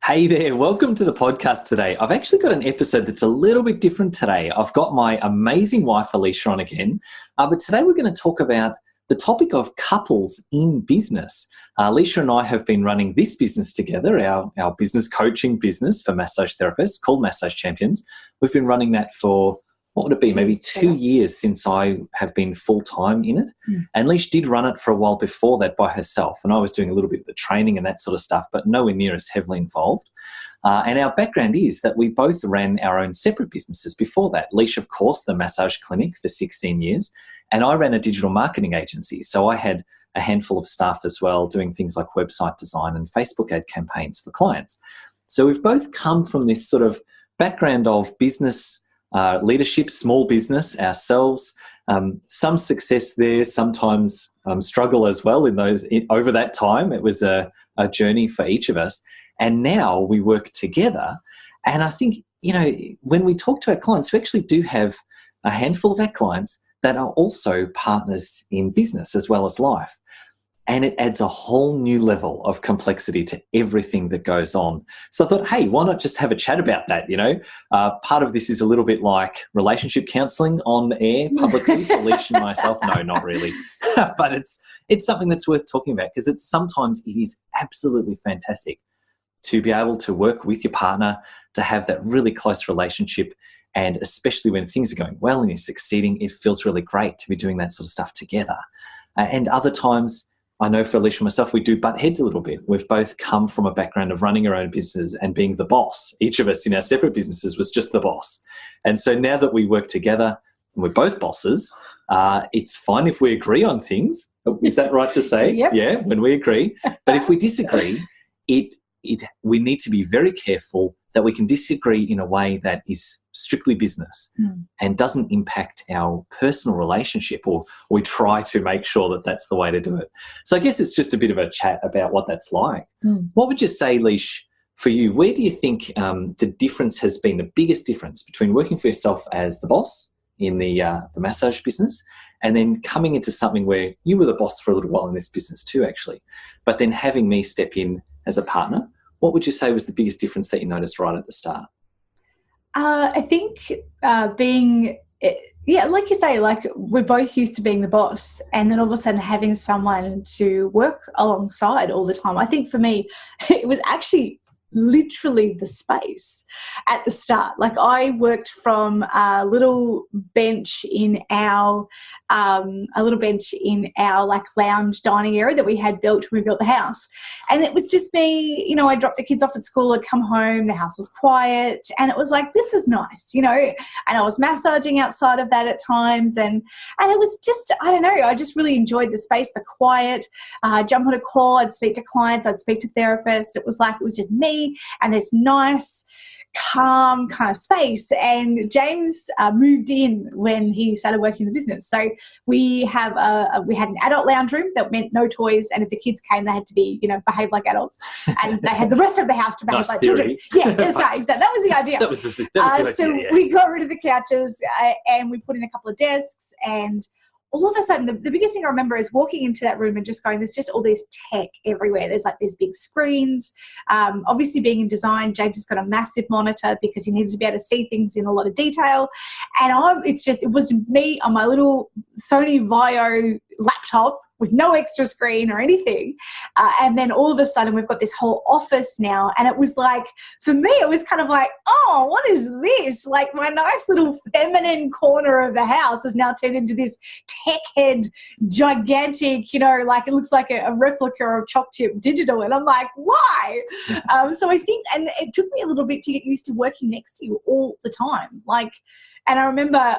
Hey there, welcome to the podcast today. I've actually got an episode that's a little bit different today. I've got my amazing wife, Elicia, on again. But today we're going to talk about the topic of couples in business. Elicia and I have been running this business together, our business coaching business for massage therapists called Massage Champions. We've been running that for, what would it be, maybe 2 years since I have been full-time in it. And Elicia did run it for a while before that by herself, and I was doing a little bit of the training and that sort of stuff, but nowhere near as heavily involved. And our background is that we both ran our own separate businesses before that. Elicia, of course, the massage clinic for 16 years, and I ran a digital marketing agency. So I had a handful of staff as well doing things like website design and Facebook ad campaigns for clients. So we've both come from this sort of background of business leadership, small business ourselves, some success there, sometimes struggle as well over that time. It was a journey for each of us. And now we work together. And I think, when we talk to our clients, we actually do have a handful of our clients that are also partners in business as well as life. And it adds a whole new level of complexity to everything that goes on. So I thought, hey, why not just have a chat about that, Part of this is a little bit like relationship counselling on air publicly for Elicia and myself. No, not really. But it's something that's worth talking about because sometimes it is absolutely fantastic to be able to work with your partner, to have that really close relationship. And especially when things are going well and you're succeeding, it feels really great to be doing that sort of stuff together. And other times, I know for Elicia and myself, we do butt heads a little bit. We've both come from a background of running our own business and being the boss. Each of us in our separate businesses was just the boss. And so now that we work together and we're both bosses, it's fine if we agree on things. Is that right to say? Yep. Yeah, when we agree. But if we disagree, we need to be very careful that we can disagree in a way that is strictly business and doesn't impact our personal relationship, or we try to make sure that that's the way to do it. So I guess it's just a bit of a chat about what that's like. What would you say, Elicia, for you, where do you think the difference has been, the biggest difference between working for yourself as the boss in the massage business and then coming into something where you were the boss for a little while in this business too, actually, but then having me step in as a partner? What would you say was the biggest difference that you noticed right at the start? I think like you say, like we're both used to being the boss, and then all of a sudden having someone to work alongside all the time. I think for me, it was actually literally the space at the start. Like I worked from a little bench in our like lounge dining area that we had built when we built the house, and it was just me. I dropped the kids off at school, I'd come home, the house was quiet, and it was like, this is nice, and I was massaging outside of that at times, and it was just, I don't know, I just really enjoyed the space, the quiet. Jump on a call, I'd speak to clients, I'd speak to therapists. It was just me and this nice, calm kind of space. And James moved in when he started working in the business. So we had an adult lounge room that meant no toys, and if the kids came, they had to be, behave like adults, and they had the rest of the house to behave nice like theory. children. Yeah, that's right. Exactly. That was the idea. That was the idea. So we got rid of the couches and we put in a couple of desks, and all of a sudden, the biggest thing I remember is walking into that room and just going, there's just all this tech everywhere. There's like these big screens. Obviously, being in design, James has got a massive monitor because he needed to be able to see things in a lot of detail. And it was me on my little Sony Vaio laptop with no extra screen or anything. And then all of a sudden we've got this whole office now. And it was like, for me, it was kind of like, oh, what is this? Like my nice little feminine corner of the house has now turned into this tech head, gigantic, like it looks like a replica of Chalk Chip Digital. And I'm like, why? So I think, and it took me a little bit to get used to working next to you all the time. And I remember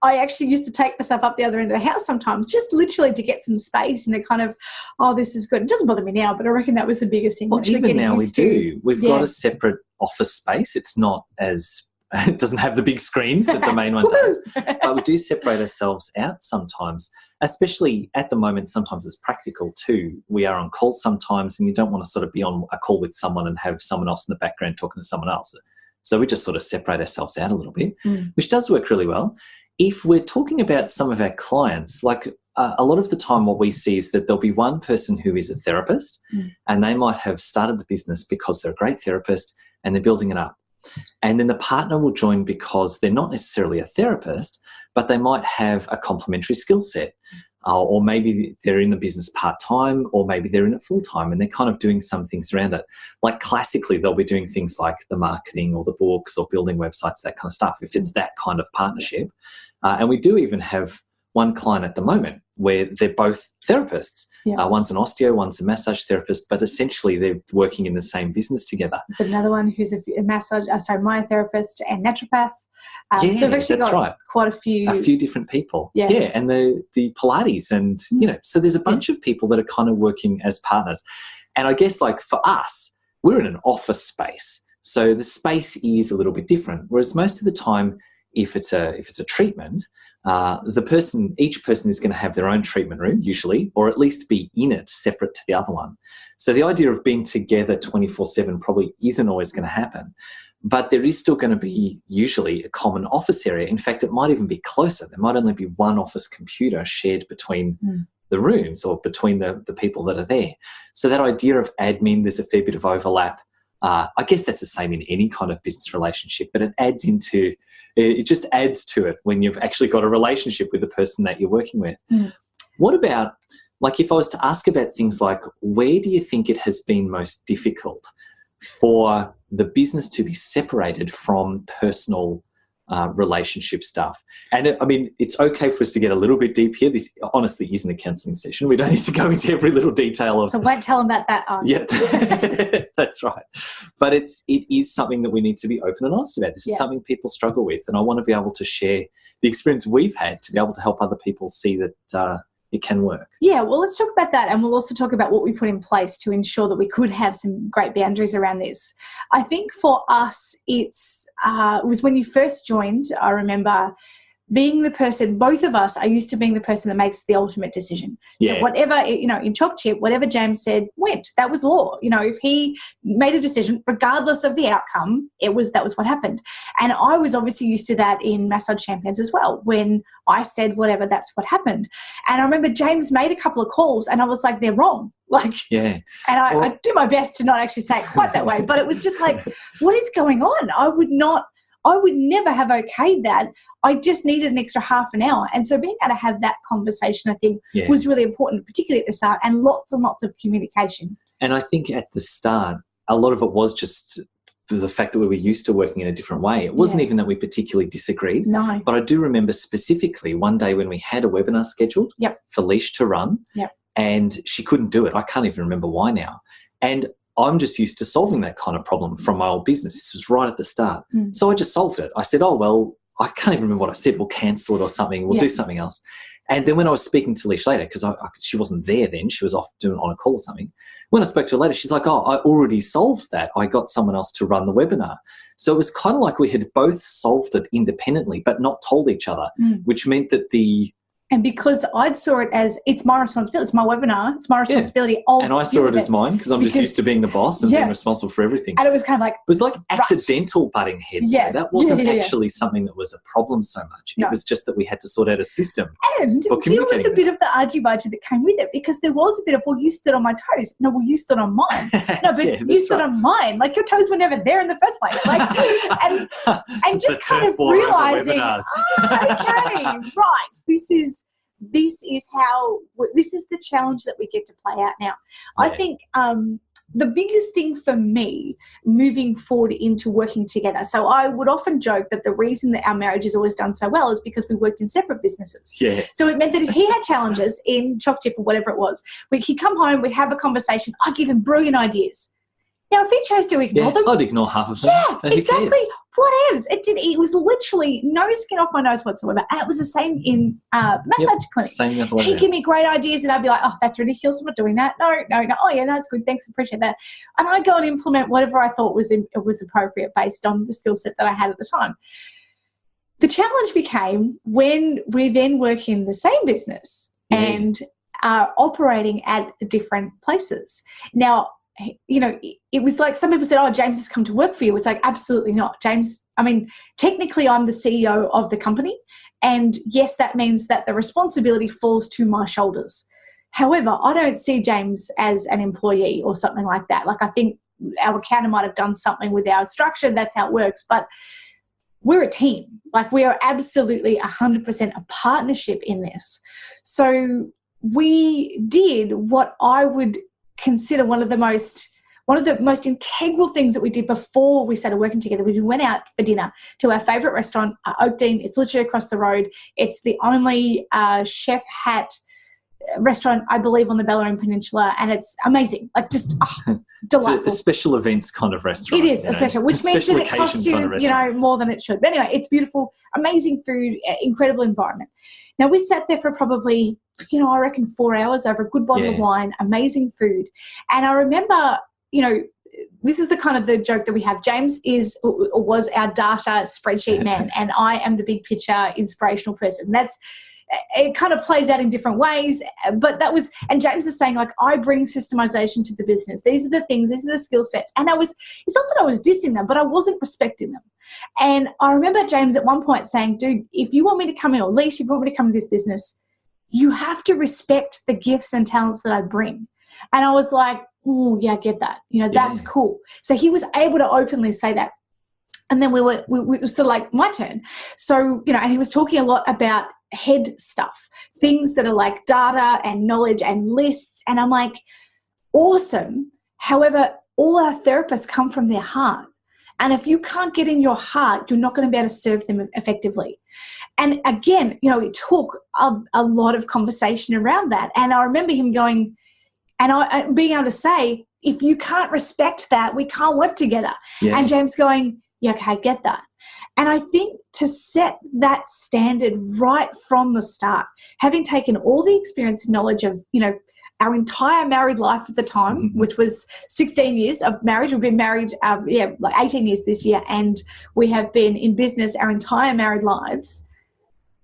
I actually used to take myself up the other end of the house sometimes, just literally to get some space and to kind of, oh, this is good. It doesn't bother me now, but I recken that was the biggest thing. Well, even now we do. We've got a separate office space. It's not as, it doesn't have the big screens that the main one does, but we do separate ourselves out sometimes, especially at the moment. Sometimes it's practical too. We are on call sometimes, and you don't want to sort of be on a call with someone and have someone else in the background talking to someone else. So we just sort of separate ourselves out a little bit, which does work really well. If we're talking about some of our clients, like a lot of the time what we see is that there'll be one person who is a therapist, and they might have started the business because they're a great therapist and they're building it up. And then the partner will join because they're not necessarily a therapist, but they might have a complementary skill set. Or maybe they're in the business part-time, or maybe they're in it full-time, and they're kind of doing some things around it. Like classically, they'll be doing things like the marketing or the books or building websites, that kind of stuff, if it's that kind of partnership. And we do even have one client at the moment where they're both therapists. Yeah. One's an osteo, one's a massage therapist, but essentially they're working in the same business together. But another one who's a myotherapist and naturopath. So we've actually got quite a few different people. Yeah, and the Pilates, and so there's a bunch of people that are kind of working as partners. And I guess like for us, we're in an office space, so the space is a little bit different. Whereas most of the time, if it's a treatment, each person is going to have their own treatment room usually, or at least be in it separate to the other one. So the idea of being together 24/7 probably isn't always going to happen, but there is still going to be usually a common office area. In fact, it might even be closer. There might only be one office computer shared between the rooms or between the people that are there. So that idea of admin, there's a fair bit of overlap. I guess that's the same in any kind of business relationship, but it just adds to it when you've actually got a relationship with the person that you're working with. What about, like, if I was to ask about things like, where do you think it has been most difficult for the business to be separated from personal relationship stuff? And I mean, it's okay for us to get a little bit deep here. This honestly isn't a counselling session. We don't need to go into every little detail of. So won't tell them about that. Yeah, that's right. But it is something that we need to be open and honest about. This is something people struggle with, and I want to be able to share the experience we've had to be able to help other people see that it can work. Yeah, well, let's talk about that, and we'll also talk about what we put in place to ensure that we could have some great boundaries around this. I think for us, it was when you first joined, I remember being the person, both of us are used to being the person that makes the ultimate decision. So whatever, in Chop Chip, whatever James said went. That was law. If he made a decision, regardless of the outcome, that was what happened. And I was obviously used to that in Massage Champions as well. When I said whatever, that's what happened. And I remember James made a couple of calls and I was like, they're wrong. And I do my best to not actually say it quite that way, but it was just like, what is going on? I would never have okayed that. I just needed an extra half an hour. And so being able to have that conversation, I think, was really important, particularly at the start, and lots and lots of communication. And I think at the start, a lot of it was just the fact that we were used to working in a different way. It wasn't even that we particularly disagreed. No. But I do remember specifically one day when we had a webinar scheduled for Leash to run, and she couldn't do it. I can't even remember why now. And I'm just used to solving that kind of problem from my old business. This was right at the start. So I just solved it. I said, oh, well, I can't even remember what I said. We'll cancel it or something. We'll do something else. And then when I was speaking to Leash later, because she wasn't there then, she was off doing on a call or something. When I spoke to her later, she's like, oh, I already solved that. I got someone else to run the webinar. So it was kind of like we had both solved it independently, but not told each other, which meant that And because I saw it as, it's my responsibility, it's my webinar, it's my responsibility. And I saw it as mine because I'm just used to being the boss and being responsible for everything. And it was kind of like... It was like accidental butting heads. Yeah. That wasn't actually something that was a problem so much. No. It was just that we had to sort out a system and for deal with a bit of the argy-bargy that came with it, because there was a bit of, well, you stood on my toes. No, well, you stood on mine. No, but you stood on mine. Like, your toes were never there in the first place. Like, and just kind of realizing, okay, right, this is the challenge that we get to play out now. I think the biggest thing for me moving forward into working together, so I would often joke that the reason that our marriage has always done so well is because we worked in separate businesses. Yeah. So it meant that if he had challenges in Chop Chip or whatever it was, he'd come home, we'd have a conversation, I'd give him brilliant ideas. Now, if he chose to ignore them... I'd ignore half of them. Yeah, exactly. Whatevs. It was literally no skin off my nose whatsoever. And it was the same in massage clinic. Same the other way. He'd give me great ideas and I'd be like, oh, that's ridiculous. I'm not doing that. No. Oh, yeah, no, it's good. Thanks. Appreciate that. And I'd go and implement whatever I thought was appropriate based on the skill set that I had at the time. The challenge became when we then work in the same business and are operating at different places. Now, it was like some people said, oh, James has come to work for you. It's like, absolutely not. James I mean, technically I'm the CEO of the company, and yes, that means that the responsibility falls to my shoulders. However, I don't see James as an employee or something like that. Like, I think our accountant might have done something with our structure. That's how it works. But we're a team. Like, we are absolutely 100% a partnership in this. So we did what I would consider one of the most integral things that we did before we started working together was we went out for dinner to our favourite restaurant, Oakdean. It's literally across the road. It's the only chef hat restaurant, I believe, on the Bellarine Peninsula, and it's amazing. Like, just delightful. It's a special events kind of restaurant. It is a special, which means that it costs you, more than it should. But anyway, it's beautiful, amazing food, incredible environment. Now, we sat there for probably, I reckon 4 hours over a good bottle of wine, amazing food. And I remember, this is the kind of the joke that we have. James was our data spreadsheet man, and I am the big picture inspirational person. It kind of plays out in different ways, but and James is saying, like, I bring systemization to the business. These are the things, these are the skill sets. And it's not that I was dissing them, but I wasn't respecting them. And I remember James at one point saying, dude, if you want me to come in, or Leash, if you want me to come in this business, you have to respect the gifts and talents that I bring. And I was like, oh, yeah, I get that. That's cool. So he was able to openly say that. And then we were sort of like, my turn. So, and he was talking a lot about head stuff, things that are like data and knowledge and lists. And I'm like, awesome. However, all our therapists come from their heart. And if you can't get in your heart, you're not going to be able to serve them effectively. And again, it took a lot of conversation around that. And I remember him going, and being able to say, if you can't respect that, we can't work together. Yeah. And James going, yeah, okay, I get that. And I think to set that standard right from the start, having taken all the experience and knowledge of, our entire married life at the time, which was 16 years of marriage. We've been married, like 18 years this year, and we have been in business our entire married lives.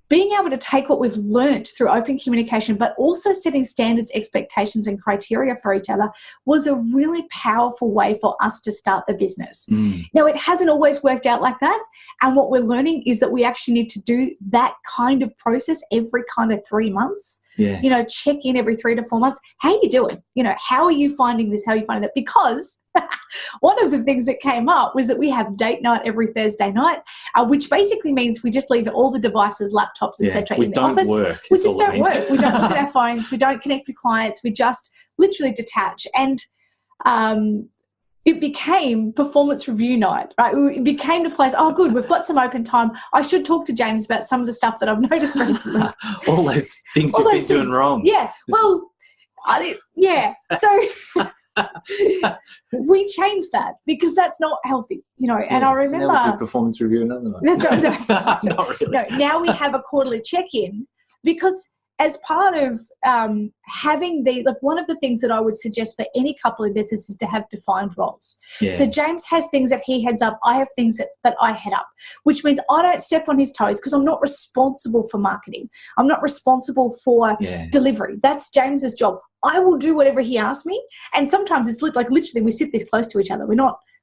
Being able to take what we've learned through open communication, but also setting standards, expectations, and criteria for each other was a really powerful way for us to start the business. Now, it hasn't always worked out like that. And what we're learning is that we actually need to do that kind of process every kind of 3 months. Yeah. Check in every 3 to 4 months. How are you doing? How are you finding this? How are you finding that? Because one of the things that came up was that we have date night every Thursday night, which basically means we just leave all the devices, laptops, etc. in the office. We just don't work. We don't look at our phones. We don't connect with clients. We just literally detach. And it became performance review night, right? It became the place, oh, good, we've got some open time. I should talk to James about some of the stuff that I've noticed recently. All those things you've been doing wrong. Yeah. So we changed that because that's not healthy, and I remember. Now we do performance review another night. That's not really. No, now we have a quarterly check-in because as part of having one of the things that I would suggest for any couple in business is to have defined roles. Yeah. So James has things that he heads up. I have things that I head up, which means I don't step on his toes because I'm not responsible for marketing. I'm not responsible for delivery. That's James's job. I will do whatever he asks me. And sometimes it's like literally we sit this close to each other.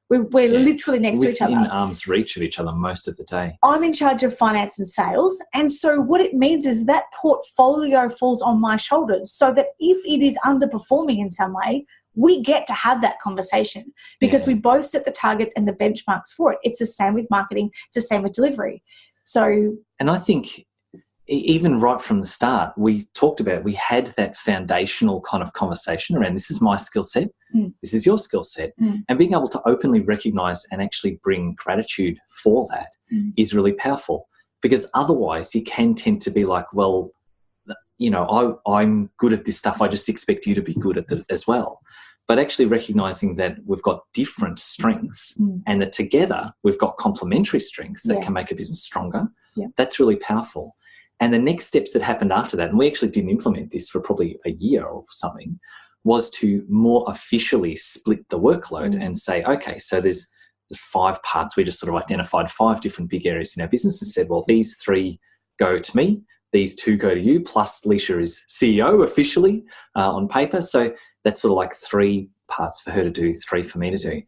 We're literally next to each other. Within arm's reach of each other most of the day. I'm in charge of finance and sales. And so what it means is that portfolio falls on my shoulders so that if it is underperforming in some way, we get to have that conversation because we both set the targets and the benchmarks for it. It's the same with marketing. It's the same with delivery. And I think even right from the start, we had that foundational kind of conversation around this is my skill set, this is your skill set, and being able to openly recognize and actually bring gratitude for that is really powerful because otherwise you can tend to be like, well, I'm good at this stuff. I just expect you to be good at it as well. But actually recognizing that we've got different strengths and that together we've got complementary strengths that can make a business stronger, that's really powerful. And the next steps that happened after that, and we actually didn't implement this for probably a year or something, was to more officially split the workload and say, okay, so there's 5 parts. We just sort of identified 5 different big areas in our business and said, well, these 3 go to me, these 2 go to you, plus Elicia is CEO officially on paper. So that's sort of like 3 parts for her to do, 3 for me to do.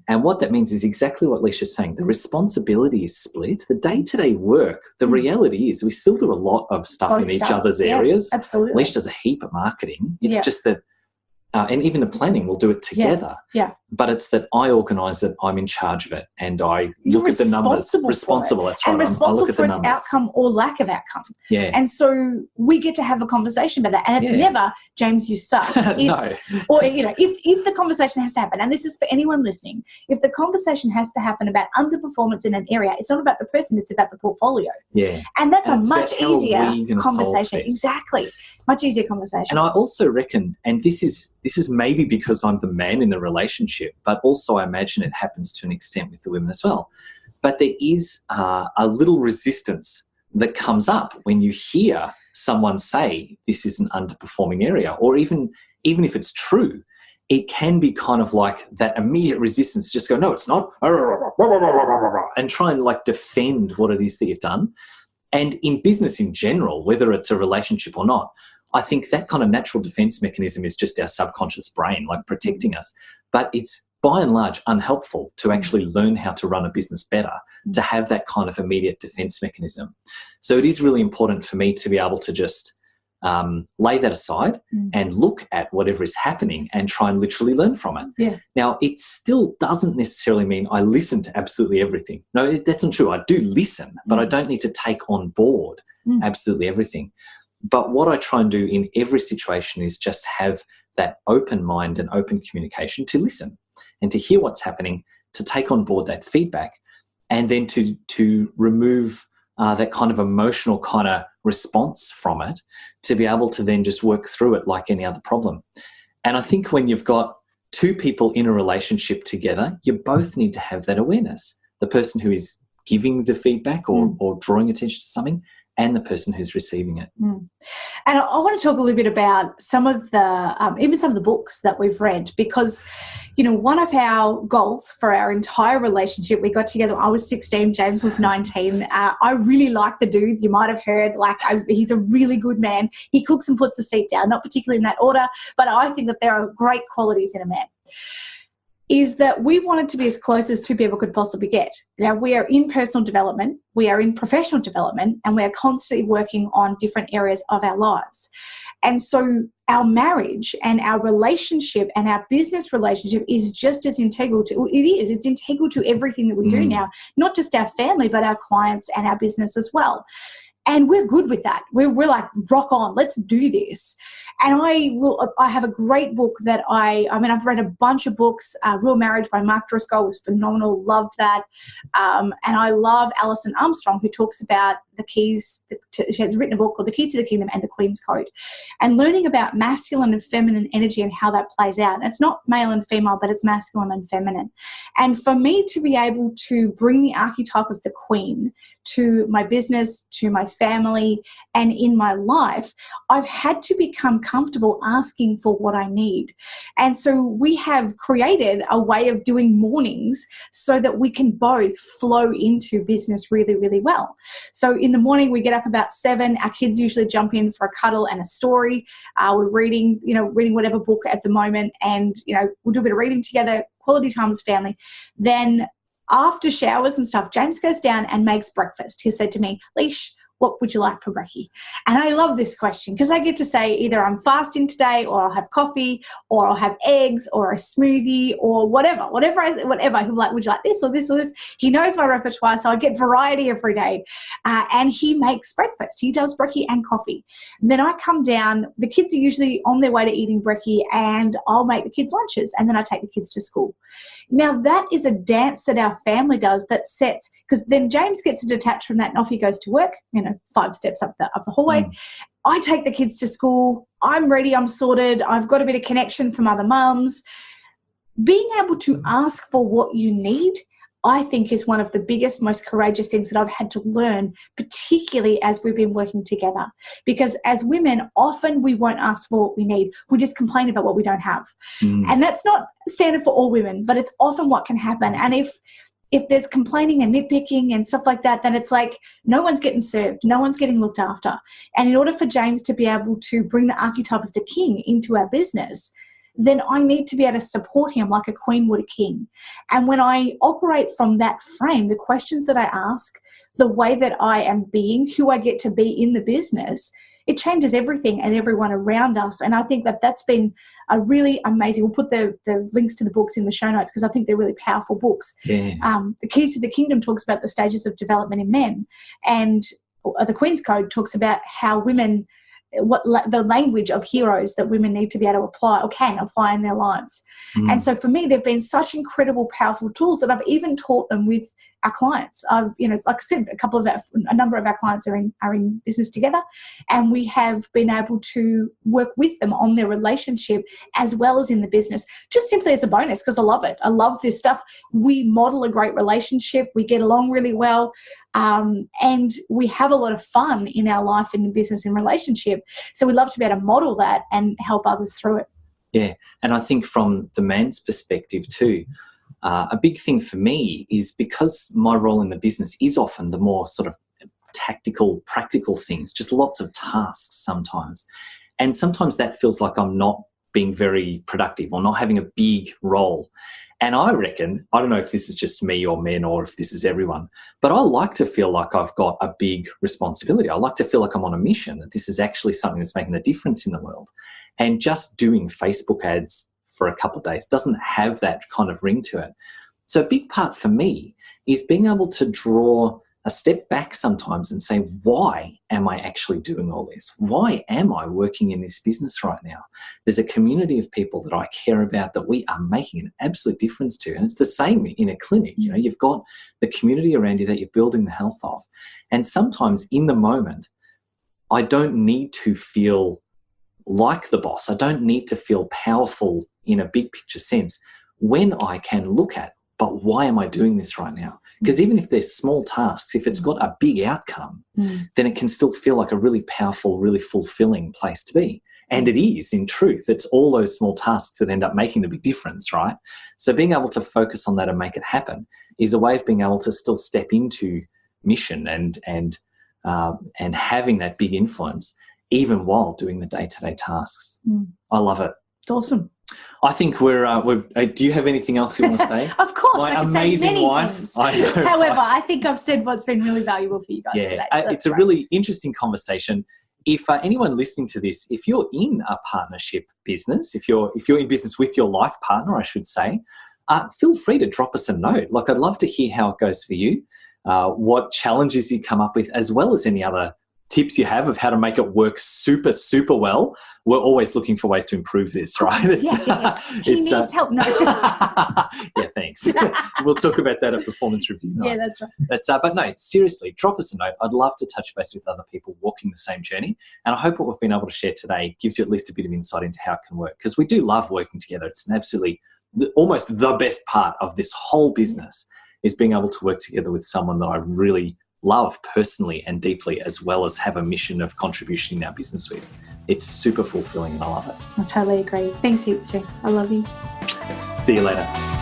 And what that means is exactly what Alicia's saying. The responsibility is split. The day-to-day work, the reality is we still do a lot of stuff in each other's areas. Absolutely. Alicia does a heap of marketing. It's just that, and even the planning, we'll do it together. Yeah. But it's that I organise it, I'm in charge of it, and I look at the numbers. Responsible, that's right. And responsible I look at for the its numbers. outcome or lack of outcome. Yeah. And so we get to have a conversation about that. And it's never, James, you suck. No. Or, if the conversation has to happen, and this is for anyone listening, if the conversation has to happen about underperformance in an area, it's not about the person, it's about the portfolio. Yeah. And that's a much easier conversation. Exactly. Much easier conversation. And I also reckon, and this is maybe because I'm the man in the relationship, but also I imagine it happens to an extent with the women as well. But there is a little resistance that comes up when you hear someone say this is an underperforming area, or even if it's true, it can be kind of like that immediate resistance, just go, no, it's not, and try and like defend what it is that you've done. And in business in general, whether it's a relationship or not, I think that kind of natural defense mechanism is just our subconscious brain, like protecting us. But it's by and large unhelpful to actually learn how to run a business better, to have that kind of immediate defense mechanism. So it is really important for me to be able to just lay that aside and look at whatever is happening and try and literally learn from it. Yeah. Now, it still doesn't necessarily mean I listen to absolutely everything. No, that's not true. I do listen, but I don't need to take on board absolutely everything. But what I try and do in every situation is just have that open mind and open communication to listen and to hear what's happening, to take on board that feedback, and then to remove that kind of emotional kind of response from it, to be able to then just work through it like any other problem. And I think when you've got 2 people in a relationship together, you both need to have that awareness. The person who is giving the feedback or drawing attention to something, and the person who's receiving it. And I want to talk a little bit about some of the, even some of the books that we've read, because, one of our goals for our entire relationship, we got together, I was 16, James was 19. I really like the dude. You might have heard, he's a really good man. He cooks and puts the seat down, not particularly in that order, but I think that there are great qualities in a man. Is that we wanted to be as close as 2 people could possibly get. Now, we are in personal development, we are in professional development, and we are constantly working on different areas of our lives. And so our marriage and our relationship and our business relationship is just as integral to, it's integral to everything that we do now, not just our family, but our clients and our business as well. And we're good with that. We're like, rock on, let's do this. And I have a great book that I've read a bunch of books. Real Marriage by Mark Driscoll was phenomenal. Loved that. And I love Alison Armstrong, who talks about the keys. She has written a book called The Keys to the Kingdom and the Queen's Code, and learning about masculine and feminine energy and how that plays out. And it's not male and female, but it's masculine and feminine. And for me to be able to bring the archetype of the Queen to my business, to my family, and in my life, I've had to become comfortable asking for what I need. And so we have created a way of doing mornings so that we can both flow into business really, really well. So in the morning, we get up about 7. Our kids usually jump in for a cuddle and a story. We're reading whatever book at the moment, and, we'll do a bit of reading together, quality time as family. Then after showers and stuff, James goes down and makes breakfast. He said to me, Leash, what would you like for brekkie? And I love this question because I get to say either I'm fasting today, or I'll have coffee, or I'll have eggs, or a smoothie, or whatever. He'll like, would you like this or this or this? He knows my repertoire, so I get variety every day. And he makes breakfast. He does brekkie and coffee. And then I come down. The kids are usually on their way to eating brekkie, and I'll make the kids lunches, and then I take the kids to school. Now that is a dance that our family does that sets, because then James gets to detach from that, and off he goes to work, 5 steps up the hallway. I take the kids to school. I'm ready. I'm sorted. I've got a bit of connection from other mums. Being able to ask for what you need, I think, is one of the biggest, most courageous things that I've had to learn, particularly as we've been working together. Because as women, often we won't ask for what we need. We just complain about what we don't have. And that's not standard for all women, but it's often what can happen. And if there's complaining and nitpicking and stuff like that, then it's like no one's getting served, no one's getting looked after. And in order for James to be able to bring the archetype of the king into our business, then I need to be able to support him like a queen would a king. And when I operate from that frame, the questions that I ask, the way that I am being, who I get to be in the business, it changes everything and everyone around us. And I think that that's been a really amazing. We'll put the links to the books in the show notes because I think they're really powerful books. Yeah. The Keys to the Kingdom talks about the stages of development in men, and the Queen's Code talks about how women, the language of heroes that women need to be able to apply or can apply in their lives. And so for me, they've been such incredible, powerful tools that I've even taught them with our clients. I've, like I said, a number of our clients are in business together, and we have been able to work with them on their relationship as well as in the business, just simply as a bonus because I love it. I love this stuff. We model a great relationship. We get along really well. And we have a lot of fun in our life and in business and relationship. So we love to be able to model that and help others through it. Yeah. And I think from the man's perspective too, a big thing for me is because my role in the business is often the more sort of tactical, practical things, just lots of tasks sometimes. And sometimes that feels like I'm not being very productive or not having a big role. And I reckon, I don't know if this is just me or men or if this is everyone, but I like to feel like I've got a big responsibility. I like to feel like I'm on a mission, that this is actually something that's making a difference in the world. And just doing Facebook ads for a couple of days doesn't have that kind of ring to it. So a big part for me is being able to draw a step back sometimes and say, why am I actually doing all this? Why am I working in this business right now? There's a community of people that I care about that we are making an absolute difference to. And it's the same in a clinic. You've got the community around you that you're building the health of. And sometimes in the moment, I don't need to feel like the boss. I don't need to feel powerful in a big picture sense when I can look at, but why am I doing this right now? Because even if there's small tasks, if it's got a big outcome, then it can still feel like a really powerful, really fulfilling place to be. And it is, in truth. It's all those small tasks that end up making the big difference, right? So being able to focus on that and make it happen is a way of being able to still step into mission and having that big influence, even while doing the day-to-day tasks. I love it. It's awesome. I think do you have anything else you want to say? Of course. My I can amazing say many wife. things. I know. However, I think I've said what's been really valuable for you guys today. So it's a really interesting conversation. If anyone listening to this, if you're in a partnership business, if you're in business with your life partner, I should say, feel free to drop us a note. Like, I'd love to hear how it goes for you, what challenges you come up with, as well as any other tips you have of how to make it work super, super well. We're always looking for ways to improve this, right? He needs help. No. Yeah, thanks. We'll talk about that at performance review night. Yeah, that's right. But no, seriously, drop us a note. I'd love to touch base with other people walking the same journey. And I hope what we've been able to share today gives you at least a bit of insight into how it can work, because we do love working together. It's an absolutely, almost the best part of this whole business is being able to work together with someone that I really love personally and deeply, as well as have a mission of contribution in our business with. It's super fulfilling and I love it. I totally agree. Thanks heaps, James. I love you. See you later.